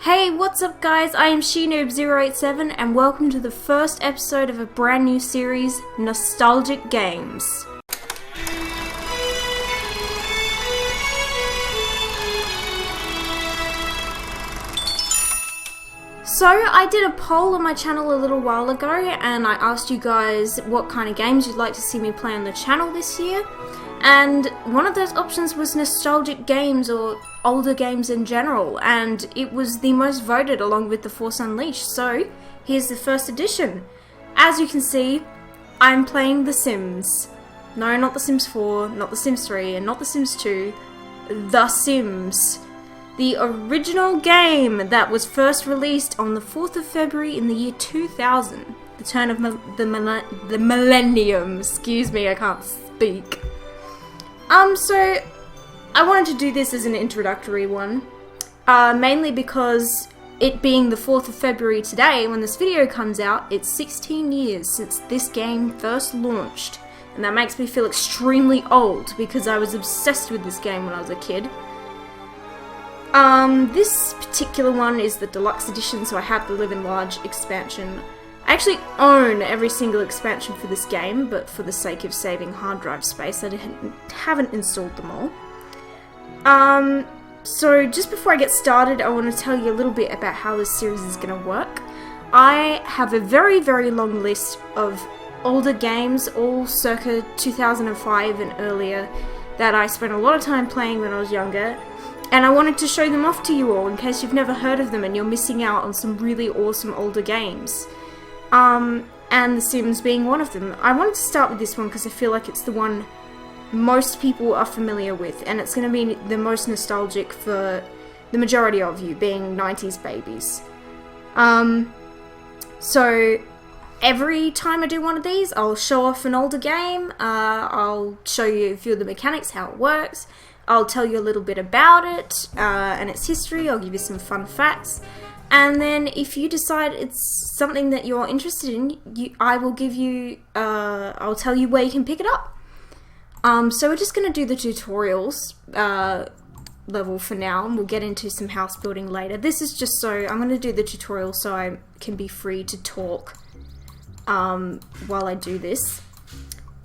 Hey, what's up guys? I am SheNoob087 and welcome to the first episode of a brand new series, Nostalgic Games. So, I did a poll on my channel a little while ago and I asked you guys what kind of games you'd like to see me play on the channel this year. And one of those options was nostalgic games or older games in general, and it was the most voted along with The Force Unleashed, so here's the first edition. As you can see, I'm playing The Sims. No, not The Sims 4, not The Sims 3, and not The Sims 2, The Sims. The original game that was first released on the 4th of February in the year 2000, the turn of the millennium. Excuse me, I can't speak. So I wanted to do this as an introductory one, mainly because it being the 4th of February today, when this video comes out, it's 16 years since this game first launched, and that makes me feel extremely old because I was obsessed with this game when I was a kid. This particular one is the deluxe edition, so I have the Live in Large expansion. I actually own every single expansion for this game, but for the sake of saving hard drive space, I haven't installed them all. So just before I get started, I want to tell you a little bit about how this series is going to work. I have a very, very long list of older games, all circa 2005 and earlier, that I spent a lot of time playing when I was younger, and I wanted to show them off to you all in case you've never heard of them and you're missing out on some really awesome older games. And The Sims being one of them. I wanted to start with this one because I feel like it's the one most people are familiar with, and it's going to be the most nostalgic for the majority of you, being 90s babies. So every time I do one of these, I'll show off an older game, I'll show you a few of the mechanics, how it works, I'll tell you a little bit about it, and its history, I'll give you some fun facts. And then if you decide it's something that you're interested in, I will give you, I'll tell you where you can pick it up. So we're just going to do the tutorials level for now, and we'll get into some house building later. This is just so, I'm going to do the tutorial so I can be free to talk while I do this.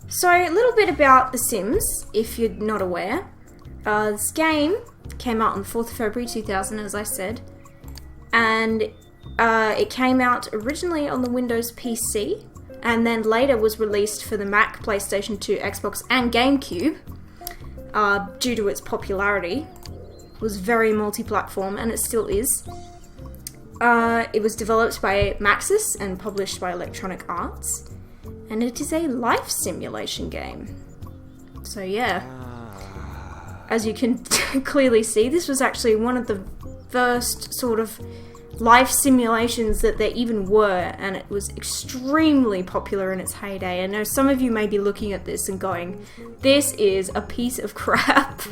So a little bit about The Sims, if you're not aware. This game came out on 4th of February 2000, as I said. And it came out originally on the Windows PC, and then later was released for the Mac, PlayStation 2, Xbox, and GameCube due to its popularity. It was very multi-platform, and it still is. It was developed by Maxis and published by Electronic Arts, and it is a life simulation game. So yeah, as you can clearly see, this was actually one of the first sort of life simulations that there even were, and it was extremely popular in its heyday. I know some of you may be looking at this and going, this is a piece of crap.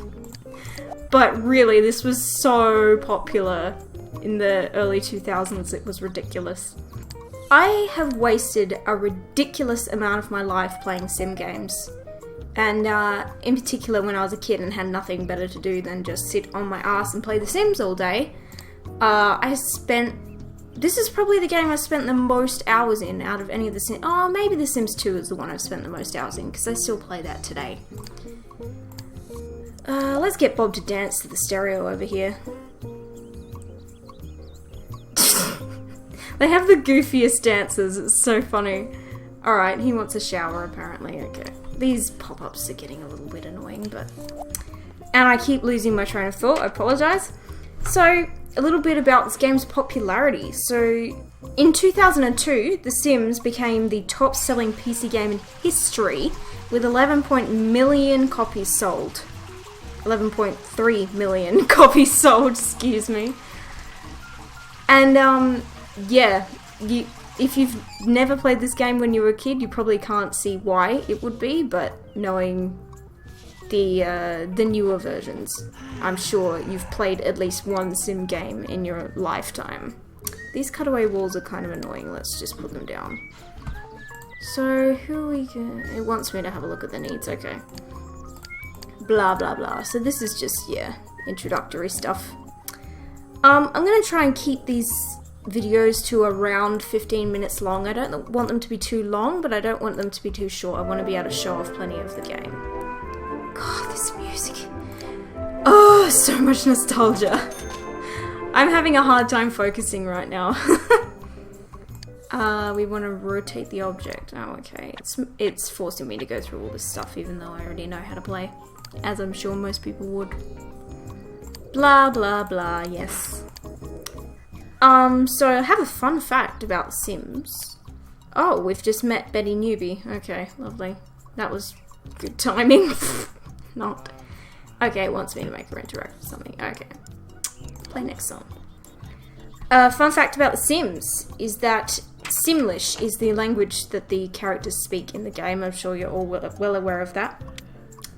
But really, this was so popular in the early 2000s, it was ridiculous. I have wasted a ridiculous amount of my life playing sim games. And in particular when I was a kid and had nothing better to do than just sit on my ass and play The Sims all day, this is probably the game I spent the most hours in out of any of the Sims. Oh, maybe The Sims 2 is the one I've spent the most hours in, because I still play that today. Let's get Bob to dance to the stereo over here. They have the goofiest dances, it's so funny. Alright, he wants a shower apparently, okay. These pop-ups are getting a little bit annoying, but... And I keep losing my train of thought, I apologise. So, a little bit about this game's popularity. So, in 2002, The Sims became the top-selling PC game in history, with 11 million copies sold. 11.3 million copies sold, excuse me. And, yeah, if you've never played this game when you were a kid, you probably can't see why it would be, but knowing the newer versions, I'm sure you've played at least one sim game in your lifetime. These cutaway walls are kind of annoying, let's just put them down. So, who are we going? It wants me to have a look at the needs, okay. Blah blah blah, so this is just, yeah, introductory stuff. I'm gonna try and keep these videos to around 15 minutes long. I don't want them to be too long, but I don't want them to be too short. I want to be able to show off plenty of the game. God, this music. Oh, so much nostalgia. I'm having a hard time focusing right now. We want to rotate the object. Oh, okay. It's forcing me to go through all this stuff, even though I already know how to play. As I'm sure most people would. Blah, blah, blah, yes. So I have a fun fact about Sims. Oh, we've just met Betty Newbie. Okay, lovely. That was good timing. Not. Okay, it wants me to make her interact with something. Okay. Play next song. Fun fact about The Sims is that Simlish is the language that the characters speak in the game. I'm sure you're all well aware of that.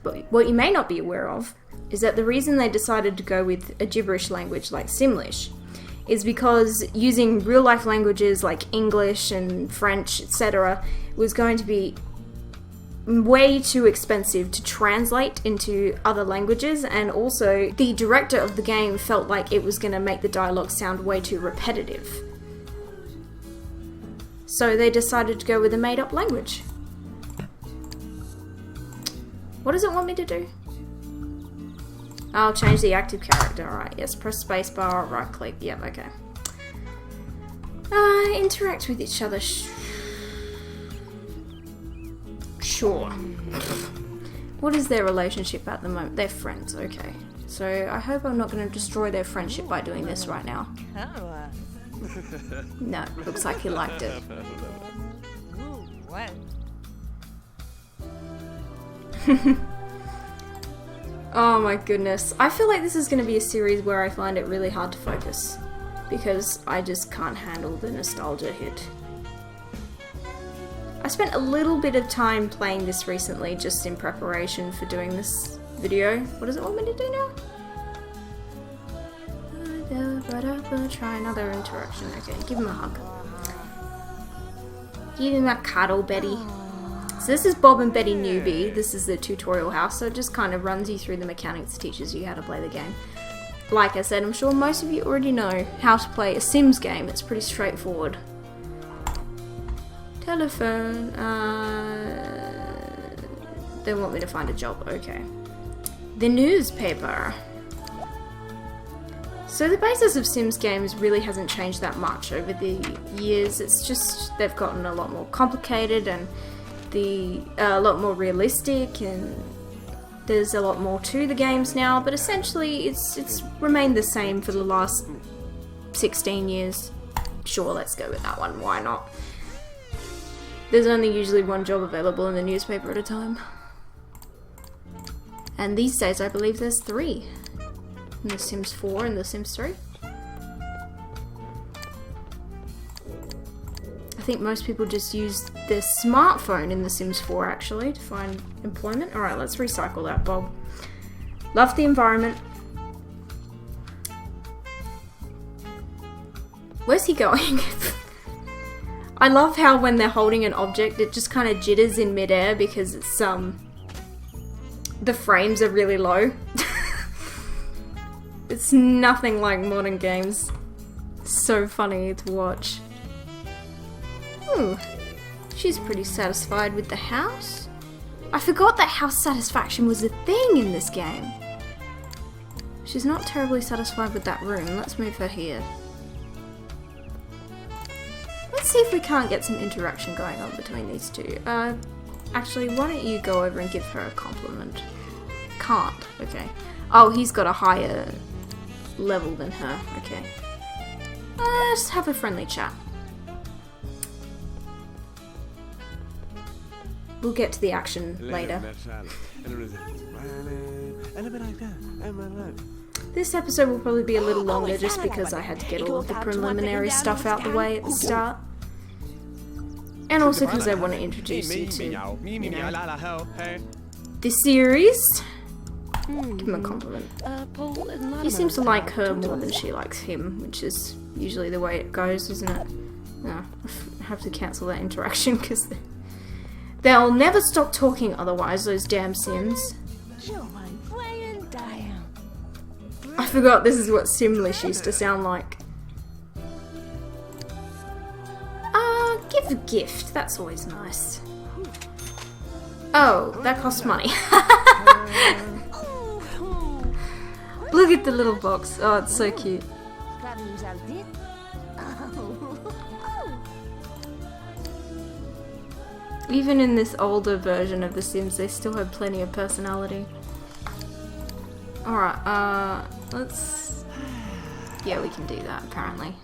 But what you may not be aware of is that the reason they decided to go with a gibberish language like Simlish is because using real-life languages like English and French, etc., was going to be way too expensive to translate into other languages, and also the director of the game felt like it was going to make the dialogue sound way too repetitive. So they decided to go with a made-up language. What does it want me to do? I'll change the active character. Alright, yes, press spacebar, right click. Yep, okay. Interact with each other. Sure. What is their relationship at the moment? They're friends, okay. So I hope I'm not going to destroy their friendship by doing this right now. No, looks like he liked it. Oh my goodness. I feel like this is going to be a series where I find it really hard to focus, because I just can't handle the nostalgia hit. I spent a little bit of time playing this recently, just in preparation for doing this video. What does it want me to do now? Try another interaction. Okay, give him a hug. Give him a cuddle, Betty. So this is Bob and Betty Newbie. This is the tutorial house, so it just kind of runs you through the mechanics, teaches you how to play the game. Like I said, I'm sure most of you already know how to play a Sims game. It's pretty straightforward. Telephone. They want me to find a job. Okay. The newspaper. So the basis of Sims games really hasn't changed that much over the years. It's just they've gotten a lot more complicated and a lot more realistic, and there's a lot more to the games now, but essentially it's remained the same for the last 16 years. Sure, let's go with that one, why not? There's only usually one job available in the newspaper at a time. And these days I believe there's 3. In The Sims 4 and The Sims 3. I think most people just use their smartphone in The Sims 4 actually to find employment. Alright, let's recycle that, Bob. Love the environment. Where's he going? I love how when they're holding an object it just kind of jitters in midair because it's the frames are really low. It's nothing like modern games. So funny to watch. Ooh, she's pretty satisfied with the house. I forgot that house satisfaction was a thing in this game. She's not terribly satisfied with that room. Let's move her here. Let's see if we can't get some interaction going on between these two. Actually, why don't you go over and give her a compliment? Can't. Okay. Oh, he's got a higher level than her. Okay. Let's have a friendly chat. We'll get to the action later. This episode will probably be a little longer just because I had to get all of the preliminary stuff out the way at the start. And also because I want to introduce you to, you know, this series. Give him a compliment. He seems to like her more than she likes him, which is usually the way it goes, isn't it? No, I have to cancel that interaction because they'll never stop talking otherwise, those damn Sims. I forgot this is what Simlish used to sound like. Give a gift. That's always nice. Oh, that costs money. Look at the little box. Oh, it's so cute. Even in this older version of The Sims, they still have plenty of personality. Alright, let's... Yeah, we can do that, apparently.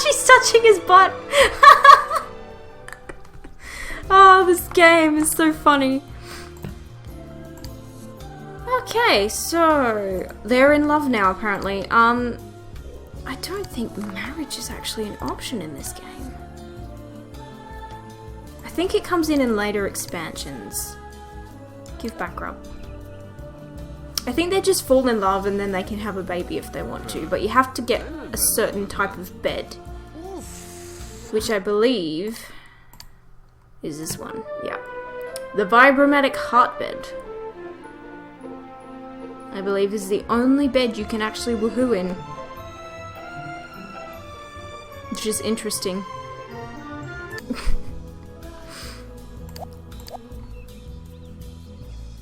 She's touching his butt! Oh, this game is so funny. Okay, so... They're in love now, apparently. I don't think marriage is actually an option in this game. I think it comes in later expansions. Give back rub. I think they just fall in love and then they can have a baby if they want to, but you have to get a certain type of bed. Which I believe is this one. Yeah. The Vibromatic Heart Bed. I believe is the only bed you can actually woohoo in. Which is interesting.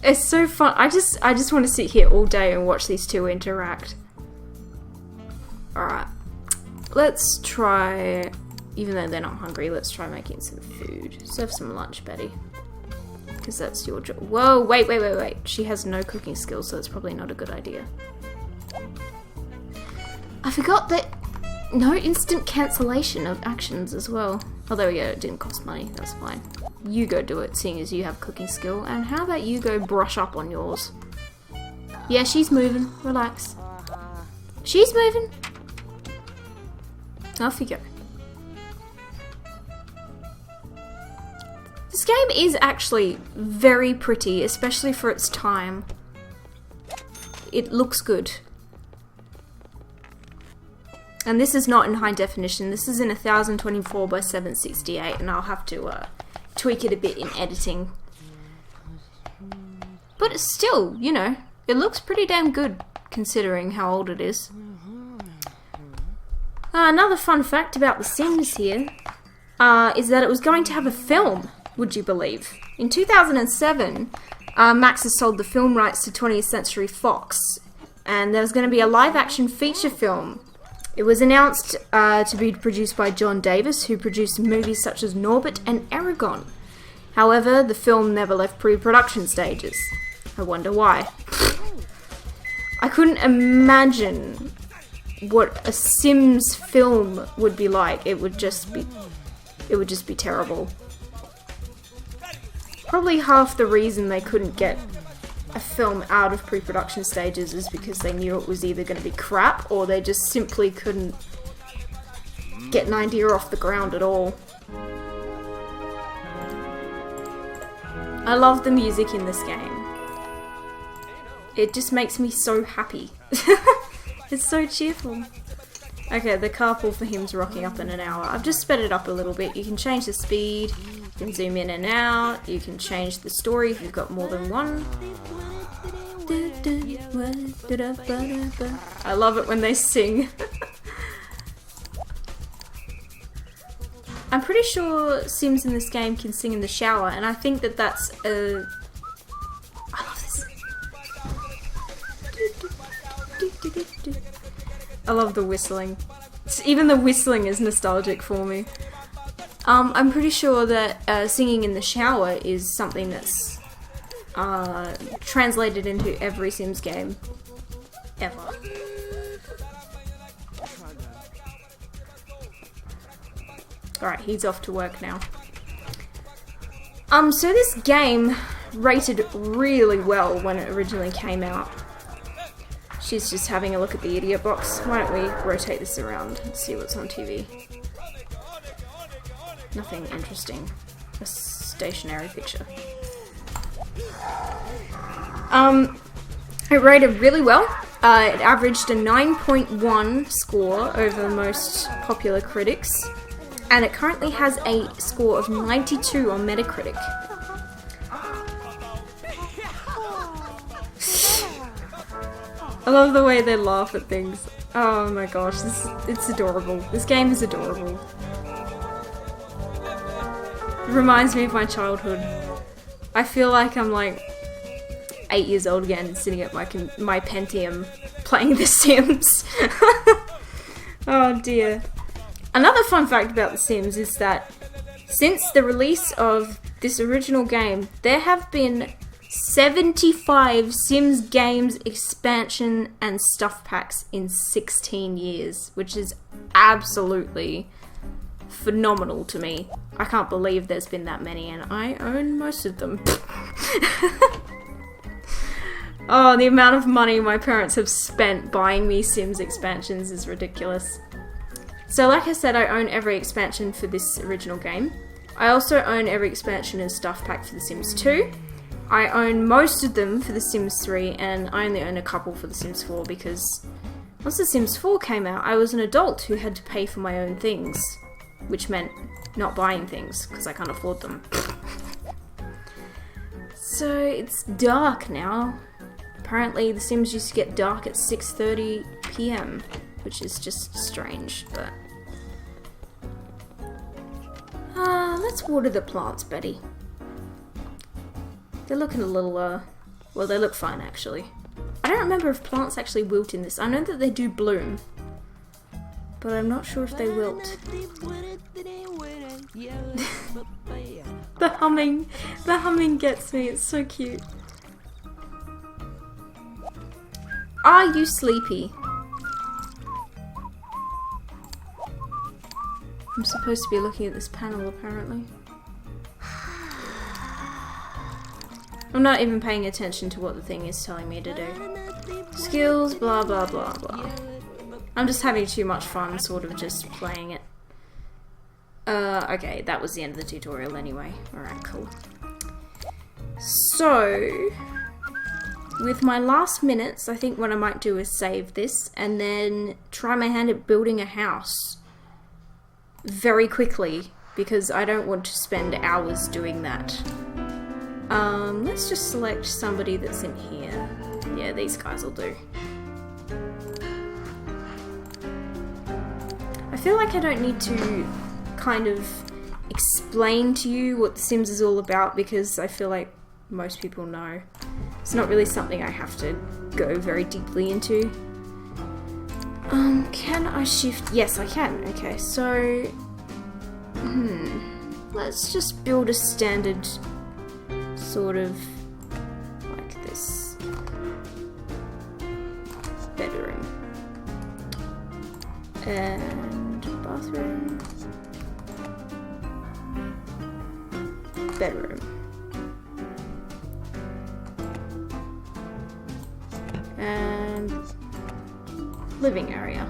It's so fun. I just want to sit here all day and watch these two interact. Alright. Let's try, even though they're not hungry, let's try making some food. Serve some lunch, Betty. Because that's your job. Whoa, wait. She has no cooking skills, so that's probably not a good idea. I forgot that no instant cancellation of actions as well. Oh, there we go, it didn't cost money, that's fine. You go do it, seeing as you have cooking skill. And how about you go brush up on yours? Yeah, she's moving, relax. She's moving. Off you go. This game is actually very pretty, especially for its time. It looks good. And this is not in high definition, this is in 1024 by 768, and I'll have to tweak it a bit in editing. But it's still, you know, it looks pretty damn good considering how old it is. Another fun fact about The Sims here is that it was going to have a film, would you believe? In 2007, Maxis sold the film rights to 20th Century Fox, and there was going to be a live-action feature film. It was announced to be produced by John Davis, who produced movies such as Norbit and Aragon. However, the film never left pre-production stages. I wonder why. I couldn't imagine what a Sims film would be like. It would just be terrible. Probably half the reason they couldn't get a film out of pre-production stages is because they knew it was either going to be crap or they just simply couldn't get an idea off the ground at all. I love the music in this game. It just makes me so happy. It's so cheerful. Okay, the carpool for him's rocking up in an hour. I've just sped it up a little bit. You can change the speed, you can zoom in and out, you can change the story if you've got more than one. I love it when they sing. I'm pretty sure Sims in this game can sing in the shower, and I think that that's a... I love this. I love the whistling. Even the whistling is nostalgic for me. I'm pretty sure that singing in the shower is something that's translated into every Sims game ever. Alright, he's off to work now. So this game rated really well when it originally came out. She's just having a look at the idiot box. Why don't we rotate this around and see what's on TV? Nothing interesting. A stationary picture. It rated really well. It averaged a 9.1 score over most popular critics, and it currently has a score of 92 on Metacritic. I love the way they laugh at things. Oh my gosh, it's adorable. This game is adorable. It reminds me of my childhood. I feel like I'm like 8 years old again and sitting at my Pentium playing The Sims. Oh dear. Another fun fact about The Sims is that since the release of this original game, there have been 75 Sims games expansion and stuff packs in 16 years, which is absolutely phenomenal to me. I can't believe there's been that many, and I own most of them. Oh, the amount of money my parents have spent buying me Sims expansions is ridiculous. So like I said, I own every expansion for this original game. I also own every expansion and stuff pack for The Sims 2. I own most of them for The Sims 3, and I only own a couple for The Sims 4 because once The Sims 4 came out, I was an adult who had to pay for my own things, which meant not buying things because I can't afford them. So it's dark now. Apparently The Sims used to get dark at 6:30 PM, which is just strange, but... let's water the plants, Betty. They're looking a little, well, they look fine, actually. I don't remember if plants actually wilt in this. I know that they do bloom, but I'm not sure if they wilt. The humming gets me, it's so cute. Are you sleepy? I'm supposed to be looking at this panel, apparently. I'm not even paying attention to what the thing is telling me to do. Skills, blah blah blah blah. I'm just having too much fun sort of just playing it. Okay, that was the end of the tutorial anyway. Alright, cool. So, with my last minutes, I think what I might do is save this and then try my hand at building a house very quickly because I don't want to spend hours doing that. Let's just select somebody that's in here. Yeah, these guys will do. I feel like I don't need to kind of explain to you what The Sims is all about because I feel like most people know. It's not really something I have to go very deeply into. Can I shift? Yes, I can. Okay, so... let's just build a standard sort of like this bedroom and bathroom, bedroom, and living area.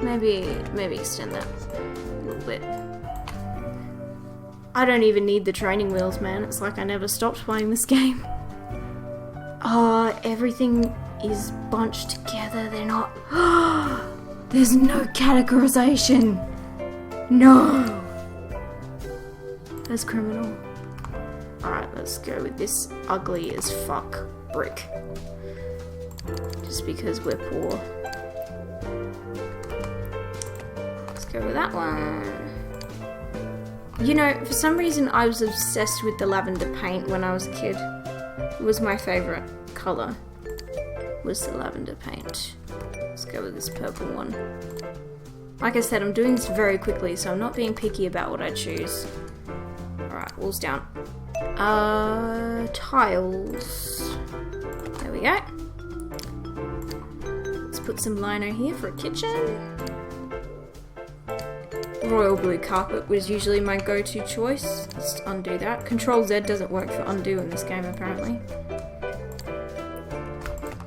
Maybe extend that a little bit. I don't even need the training wheels, man. It's like I never stopped playing this game. Oh, everything is bunched together. They're not... There's no categorization. No. That's criminal. Alright, let's go with this ugly as fuck brick. Just because we're poor. Let's go with that one. You know, for some reason I was obsessed with the lavender paint when I was a kid. It was my favourite colour, was the lavender paint. Let's go with this purple one. Like I said, I'm doing this very quickly, so I'm not being picky about what I choose. Alright, walls down. Tiles. There we go. Let's put some lino here for a kitchen. Royal blue carpet was usually my go-to choice. Let's undo that. Control Z doesn't work for undo in this game, apparently.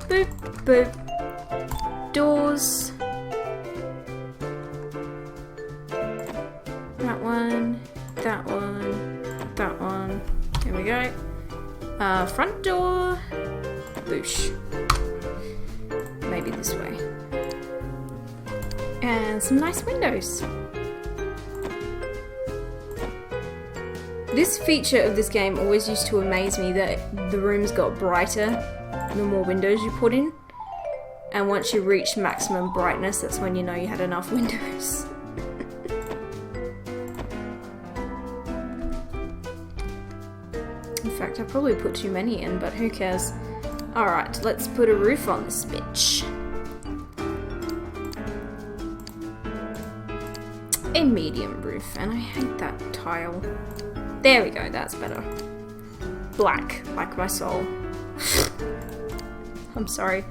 Boop, boop. Doors. That one, that one, that one. There we go. Front door. Boosh. Maybe this way. And some nice windows. This feature of this game always used to amaze me, that the rooms got brighter the more windows you put in. And once you reach maximum brightness, that's when you know you had enough windows. In fact, I probably put too many in, but who cares? Alright, let's put a roof on this bitch. A medium roof, and I hate that tile. There we go, that's better. Black, like my soul. I'm sorry.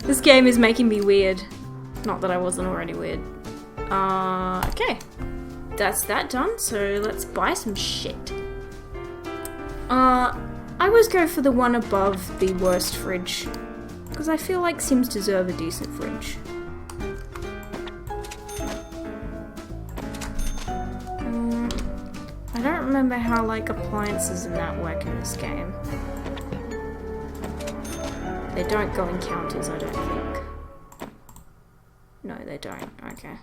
This game is making me weird. Not that I wasn't already weird. Okay. That's that done, so let's buy some shit. I always go for the one above the worst fridge, because I feel like Sims deserve a decent fridge. I don't remember how, like, appliances and that work in this game. They don't go in counters, I don't think. No, they don't. Okay.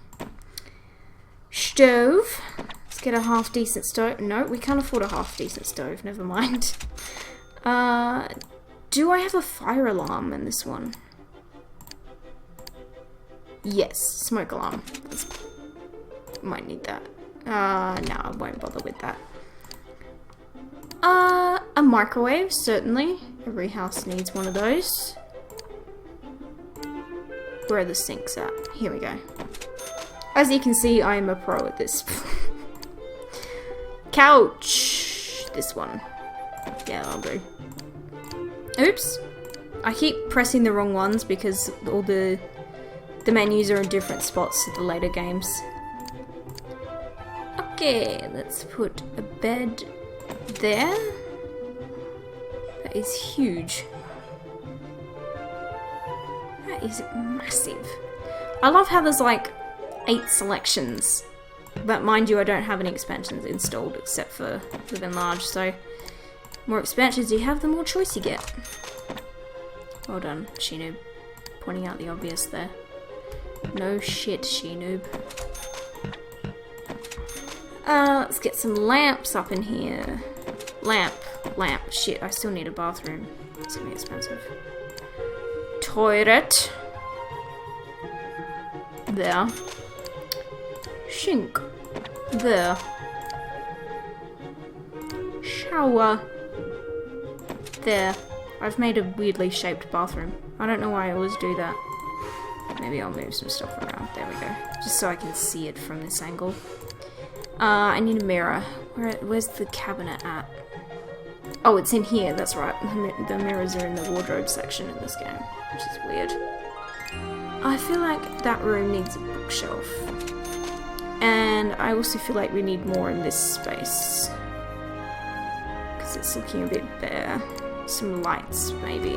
Stove. Let's get a half-decent stove. No, we can't afford a half-decent stove. Never mind. Do I have a fire alarm in this one? Yes, smoke alarm. Might need that. No, I won't bother with that. A microwave, certainly. Every house needs one of those. Where are the sinks at? Here we go. As you can see, I am a pro at this. Couch! This one. Yeah, that'll do. Oops. I keep pressing the wrong ones because all the menus are in different spots to the later games. Okay, let's put a bed there. That is huge. That is massive. I love how there's like 8 selections. But mind you, I don't have any expansions installed except for Live Enlarge, so more expansions you have, the more choice you get. Well done, SheNoob. Pointing out the obvious there. No shit, SheNoob. Let's get some lamps up in here. Lamp. Shit, I still need a bathroom. It's gonna be expensive. Toilet. There. Sink. There. Shower. There. I've made a weirdly shaped bathroom. I don't know why I always do that. Maybe I'll move some stuff around. There we go. Just so I can see it from this angle. I need a mirror. Where's the cabinet at? Oh, it's in here, that's right. The mirrors are in the wardrobe section in this game, which is weird. I feel like that room needs a bookshelf. And I also feel like we need more in this space. Because it's looking a bit bare. Some lights, maybe.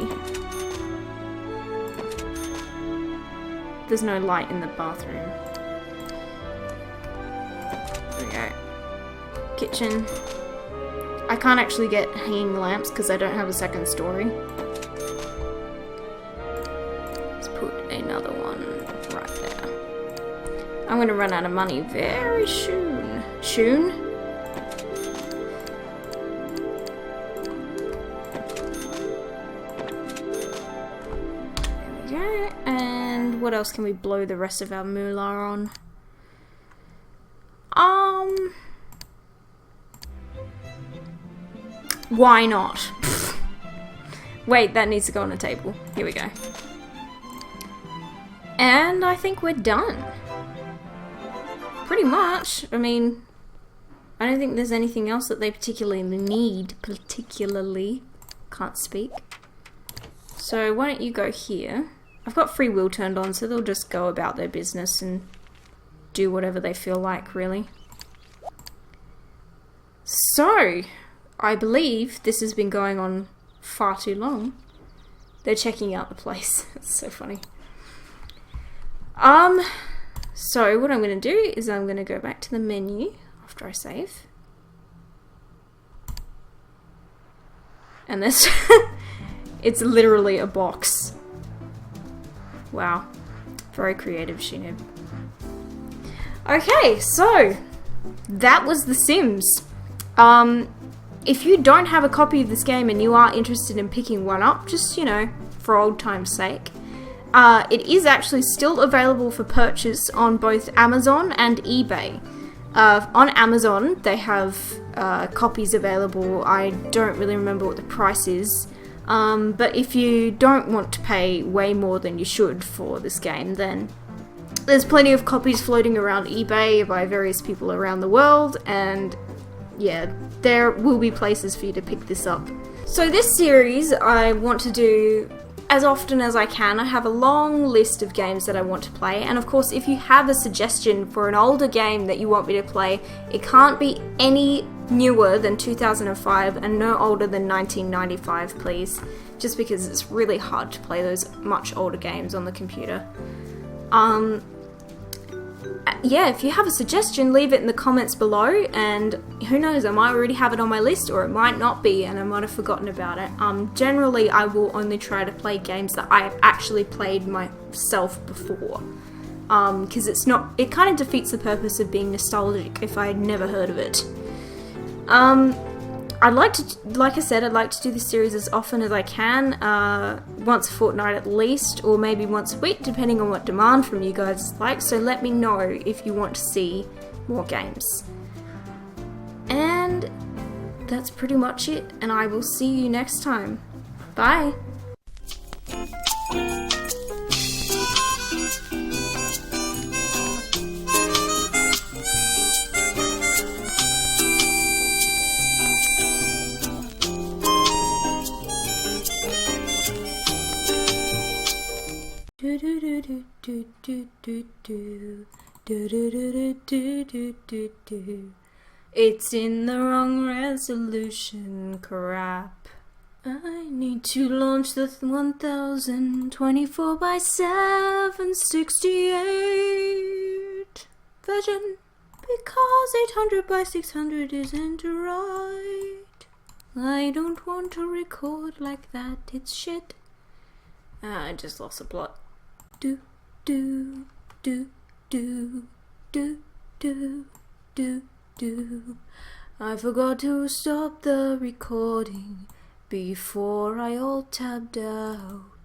There's no light in the bathroom. There we go. Kitchen. I can't actually get hanging lamps because I don't have a second story. Let's put another one right there. I'm gonna run out of money very soon. Soon? There we go. And what else can we blow the rest of our moolah on? Why not? Wait, that needs to go on a table. Here we go. And I think we're done. Pretty much. I mean, I don't think there's anything else that they particularly need. Can't speak. So why don't you go here? I've got free will turned on, so they'll just go about their business and do whatever they feel like, really. So, I believe this has been going on far too long. They're checking out the place. It's so funny. So what I'm going to do is I'm going to go back to the menu after I save. And this, it's literally a box. Wow. Very creative, SheNoob. Okay, so that was The Sims. if you don't have a copy of this game and you are interested in picking one up, just, you know, for old time's sake, it is actually still available for purchase on both Amazon and eBay. On Amazon, they have copies available. I don't really remember what the price is. But if you don't want to pay way more than you should for this game, then there's plenty of copies floating around eBay by various people around the world, and yeah, there will be places for you to pick this up. So this series I want to do as often as I can. I have a long list of games that I want to play, and of course if you have a suggestion for an older game that you want me to play, it can't be any newer than 2005 and no older than 1995, please, just because it's really hard to play those much older games on the computer. Yeah, if you have a suggestion, leave it in the comments below, and who knows, I might already have it on my list, or it might not be, and I might have forgotten about it. Generally, I will only try to play games that I have actually played myself before, because it kind of defeats the purpose of being nostalgic if I had never heard of it. Like I said, I'd like to do this series as often as I can, once a fortnight at least, or maybe once a week, depending on what demand from you guys is like, so let me know if you want to see more games. And that's pretty much it, and I will see you next time. Bye! It's in the wrong resolution, crap. I need to launch the 1024 by 768 version, because 800 by 600 isn't right. I don't want to record like that, it's shit. I just lost the plot. Do do do do do do do do. I forgot to stop the recording before I all tabbed out.